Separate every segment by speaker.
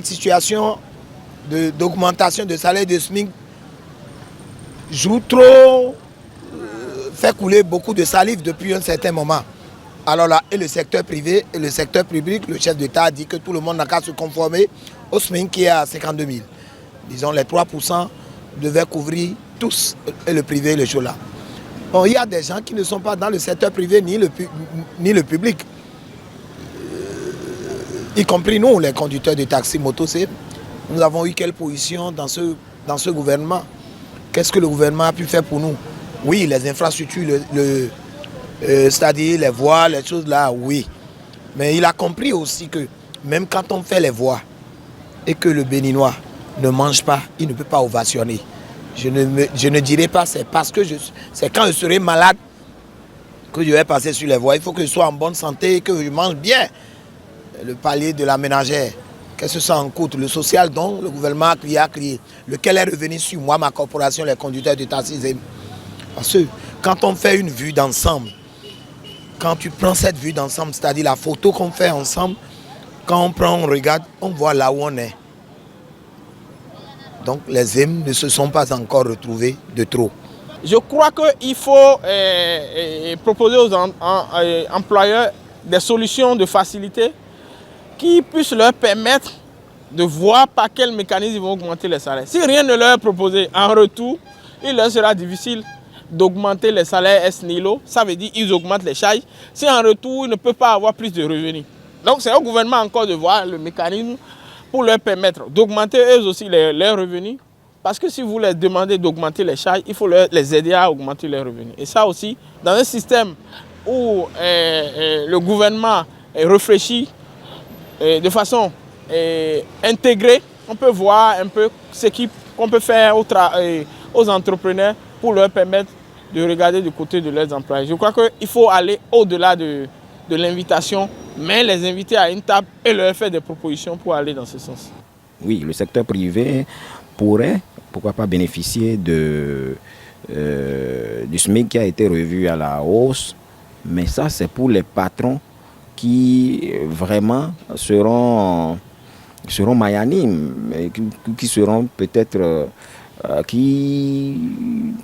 Speaker 1: cette situation d'augmentation de salaire de SMIC joue trop, fait couler beaucoup de salive depuis un certain moment. Alors là, et le secteur privé et le secteur public, le chef d'État a dit que tout le monde n'a qu'à se conformer au SMIC qui est à 52 000. Disons les 3% devaient couvrir tous, et le privé et le chola. Bon, il y a des gens qui ne sont pas dans le secteur privé ni le public. Y compris nous, les conducteurs de taxi moto, nous avons eu quelle position dans ce gouvernement? Qu'est-ce que le gouvernement a pu faire pour nous? Oui, les infrastructures, c'est-à-dire les voies, les choses là, oui. Mais il a compris aussi que même quand on fait les voies et que le Béninois ne mange pas, il ne peut pas ovationner. Je ne dirai pas c'est parce que c'est quand je serai malade que je vais passer sur les voies. Il faut que je sois en bonne santé et que je mange bien. Le palier de la ménagère, qu'est-ce que ça en coûte? Le social dont le gouvernement a créé, lequel est revenu sur moi, ma corporation, les conducteurs de taxi. Parce que quand on fait une vue d'ensemble, quand tu prends cette vue d'ensemble, c'est-à-dire la photo qu'on fait ensemble, quand on regarde, on voit là où on est. Donc les EM ne se sont pas encore retrouvés de trop.
Speaker 2: Je crois qu'il faut proposer aux employeurs des solutions de facilité qui puissent leur permettre de voir par quel mécanisme ils vont augmenter les salaires. Si rien ne leur est proposé en retour, il leur sera difficile d'augmenter les salaires ex nihilo. Ça veut dire qu'ils augmentent les charges. Si en retour, ils ne peuvent pas avoir plus de revenus. Donc c'est au gouvernement encore de voir le mécanisme pour leur permettre d'augmenter eux aussi leurs revenus. Parce que si vous leur demandez d'augmenter les charges, il faut les aider à augmenter leurs revenus. Et ça aussi, dans un système où le gouvernement réfléchit de façon intégrée, on peut voir un peu ce qu'on peut faire aux entrepreneurs pour leur permettre de regarder du côté de leurs employés. Je crois qu'il faut aller au-delà de l'invitation, mais les inviter à une table et leur faire des propositions pour aller dans ce sens.
Speaker 3: Oui, le secteur privé pourrait, pourquoi pas, bénéficier du SMIC qui a été revu à la hausse, mais ça c'est pour les patrons qui vraiment seront magnanimes, qui seront peut-être, qui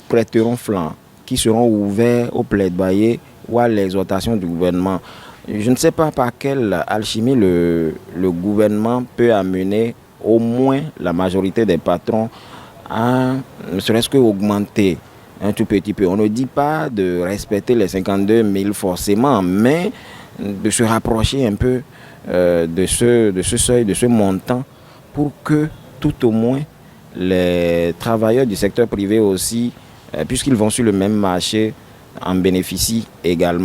Speaker 3: prêteront flanc, qui seront ouverts au plaidoyer ou à l'exhortation du gouvernement. Je ne sais pas par quelle alchimie le gouvernement peut amener au moins la majorité des patrons à ne serait-ce qu'augmenter un tout petit peu. On ne dit pas de respecter les 52 000 forcément, mais de se rapprocher un peu de ce seuil, de ce montant, pour que tout au moins les travailleurs du secteur privé aussi, puisqu'ils vont sur le même marché, en bénéficient également.